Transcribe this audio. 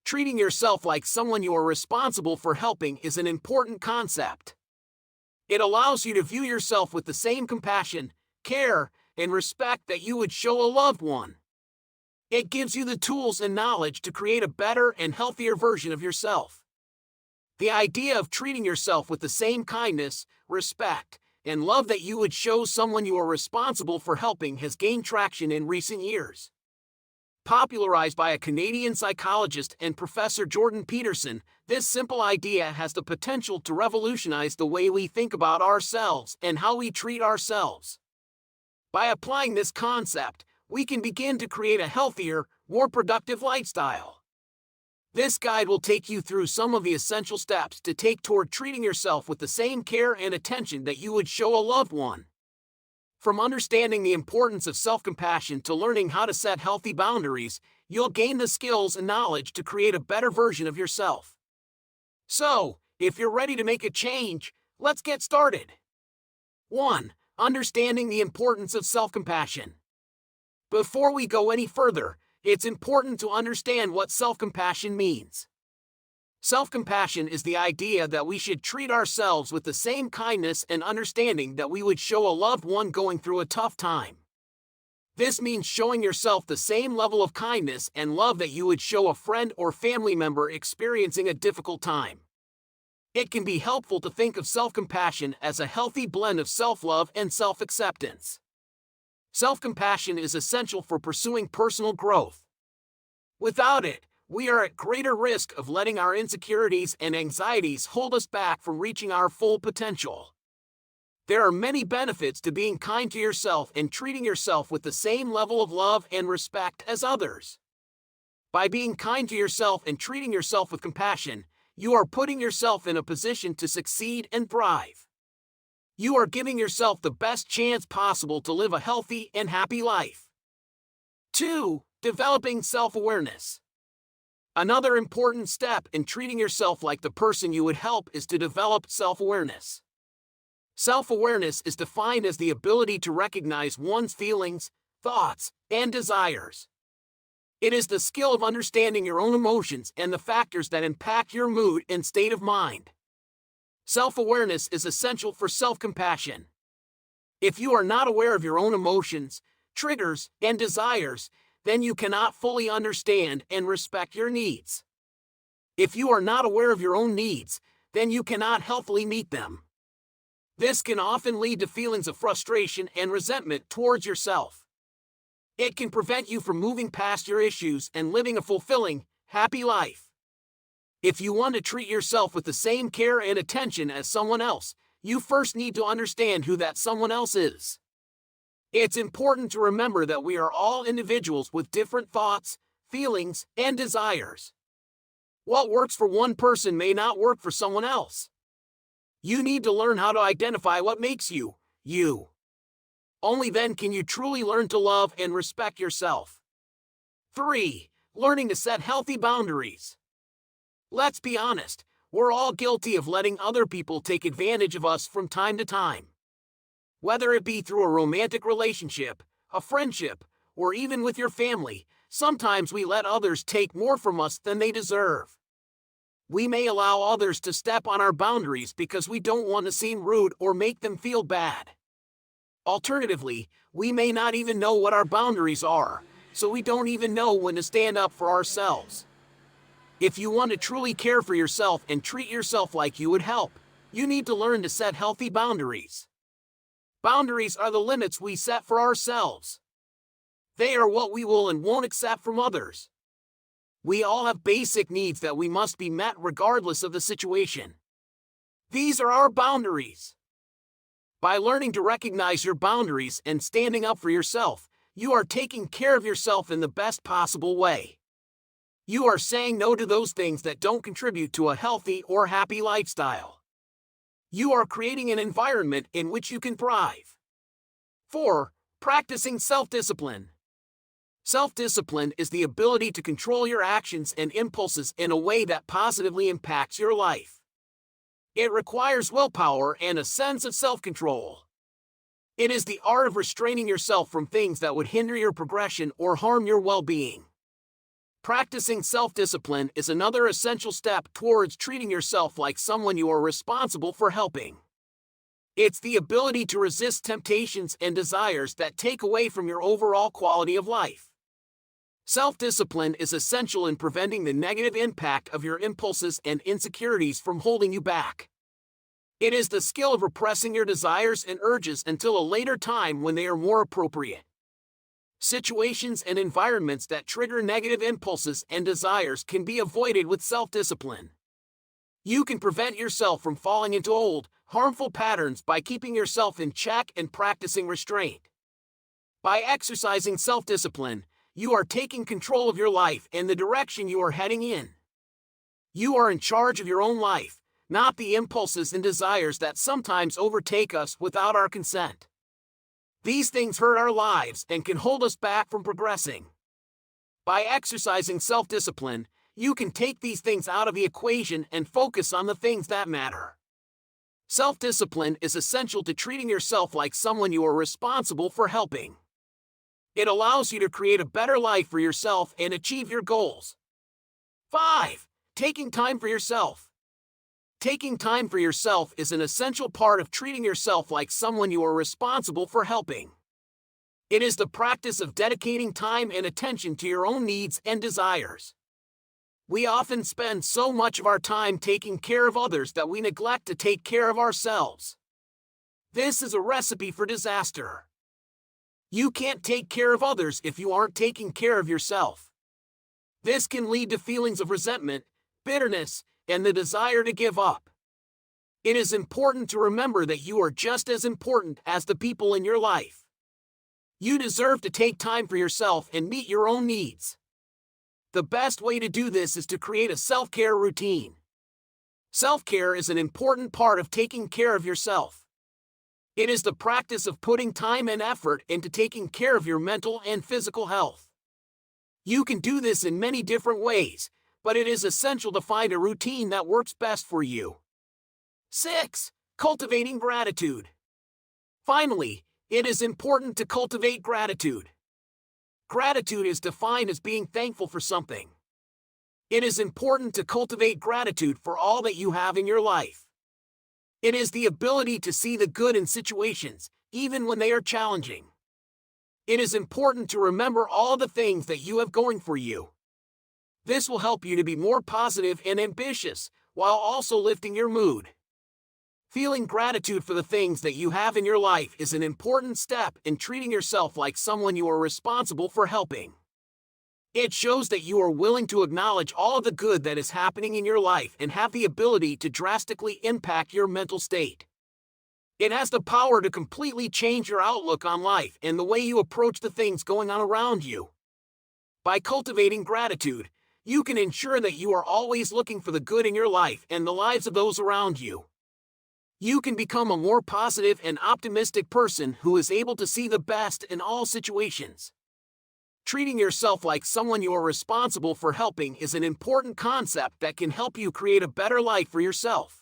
Treating yourself like someone you are responsible for helping is an important concept. It allows you to view yourself with the same compassion, care, and respect that you would show a loved one. It gives you the tools and knowledge to create a better and healthier version of yourself. The idea of treating yourself with the same kindness, respect, and love that you would show someone you are responsible for helping has gained traction in recent years. Popularized by a Canadian psychologist and Professor Jordan Peterson, this simple idea has the potential to revolutionize the way we think about ourselves and how we treat ourselves. By applying this concept, we can begin to create a healthier, more productive lifestyle. This guide will take you through some of the essential steps to take toward treating yourself with the same care and attention that you would show a loved one. From understanding the importance of self-compassion to learning how to set healthy boundaries, you'll gain the skills and knowledge to create a better version of yourself. So, if you're ready to make a change, let's get started. 1. Understanding the importance of self-compassion. Before we go any further, it's important to understand what self-compassion means. Self-compassion is the idea that we should treat ourselves with the same kindness and understanding that we would show a loved one going through a tough time. This means showing yourself the same level of kindness and love that you would show a friend or family member experiencing a difficult time. It can be helpful to think of self-compassion as a healthy blend of self-love and self-acceptance. Self-compassion is essential for pursuing personal growth. Without it, we are at greater risk of letting our insecurities and anxieties hold us back from reaching our full potential. There are many benefits to being kind to yourself and treating yourself with the same level of love and respect as others. By being kind to yourself and treating yourself with compassion, you are putting yourself in a position to succeed and thrive. You are giving yourself the best chance possible to live a healthy and happy life. 2. Developing self-awareness. Another important step in treating yourself like the person you would help is to develop self-awareness. Self-awareness is defined as the ability to recognize one's feelings, thoughts, and desires. It is the skill of understanding your own emotions and the factors that impact your mood and state of mind. Self-awareness is essential for self-compassion. If you are not aware of your own emotions, triggers, and desires, then you cannot fully understand and respect your needs. If you are not aware of your own needs, then you cannot healthily meet them. This can often lead to feelings of frustration and resentment towards yourself. It can prevent you from moving past your issues and living a fulfilling, happy life. If you want to treat yourself with the same care and attention as someone else, you first need to understand who that someone else is. It's important to remember that we are all individuals with different thoughts, feelings, and desires. What works for one person may not work for someone else. You need to learn how to identify what makes you, you. Only then can you truly learn to love and respect yourself. 3. Learning to set healthy boundaries. Let's be honest, we're all guilty of letting other people take advantage of us from time to time. Whether it be through a romantic relationship, a friendship, or even with your family, sometimes we let others take more from us than they deserve. We may allow others to step on our boundaries because we don't want to seem rude or make them feel bad. Alternatively, we may not even know what our boundaries are, so we don't even know when to stand up for ourselves. If you want to truly care for yourself and treat yourself like you would help, you need to learn to set healthy boundaries. Boundaries are the limits we set for ourselves. They are what we will and won't accept from others. We all have basic needs that we must be met regardless of the situation. These are our boundaries. By learning to recognize your boundaries and standing up for yourself, you are taking care of yourself in the best possible way. You are saying no to those things that don't contribute to a healthy or happy lifestyle. You are creating an environment in which you can thrive. 4. Practicing self-discipline. Self-discipline is the ability to control your actions and impulses in a way that positively impacts your life. It requires willpower and a sense of self-control. It is the art of restraining yourself from things that would hinder your progression or harm your well-being. Practicing self-discipline is another essential step towards treating yourself like someone you are responsible for helping. It's the ability to resist temptations and desires that take away from your overall quality of life. Self-discipline is essential in preventing the negative impact of your impulses and insecurities from holding you back. It is the skill of repressing your desires and urges until a later time when they are more appropriate. Situations and environments that trigger negative impulses and desires can be avoided with self-discipline. You can prevent yourself from falling into old, harmful patterns by keeping yourself in check and practicing restraint. By exercising self-discipline, you are taking control of your life and the direction you are heading in. You are in charge of your own life, not the impulses and desires that sometimes overtake us without our consent. These things hurt our lives and can hold us back from progressing. By exercising self-discipline, you can take these things out of the equation and focus on the things that matter. Self-discipline is essential to treating yourself like someone you are responsible for helping. It allows you to create a better life for yourself and achieve your goals. 5. Taking time for yourself. Taking time for yourself is an essential part of treating yourself like someone you are responsible for helping. It is the practice of dedicating time and attention to your own needs and desires. We often spend so much of our time taking care of others that we neglect to take care of ourselves. This is a recipe for disaster. You can't take care of others if you aren't taking care of yourself. This can lead to feelings of resentment, bitterness, and the desire to give up. It is important to remember that you are just as important as the people in your life. You deserve to take time for yourself and meet your own needs. The best way to do this is to create a self-care routine. Self-care is an important part of taking care of yourself. It is the practice of putting time and effort into taking care of your mental and physical health. You can do this in many different ways, but it is essential to find a routine that works best for you. 6. Cultivating gratitude. Finally, it is important to cultivate gratitude. Gratitude is defined as being thankful for something. It is important to cultivate gratitude for all that you have in your life. It is the ability to see the good in situations, even when they are challenging. It is important to remember all the things that you have going for you. This will help you to be more positive and ambitious, while also lifting your mood. Feeling gratitude for the things that you have in your life is an important step in treating yourself like someone you are responsible for helping. It shows that you are willing to acknowledge all of the good that is happening in your life and have the ability to drastically impact your mental state. It has the power to completely change your outlook on life and the way you approach the things going on around you. By cultivating gratitude, you can ensure that you are always looking for the good in your life and the lives of those around you. You can become a more positive and optimistic person who is able to see the best in all situations. Treating yourself like someone you are responsible for helping is an important concept that can help you create a better life for yourself.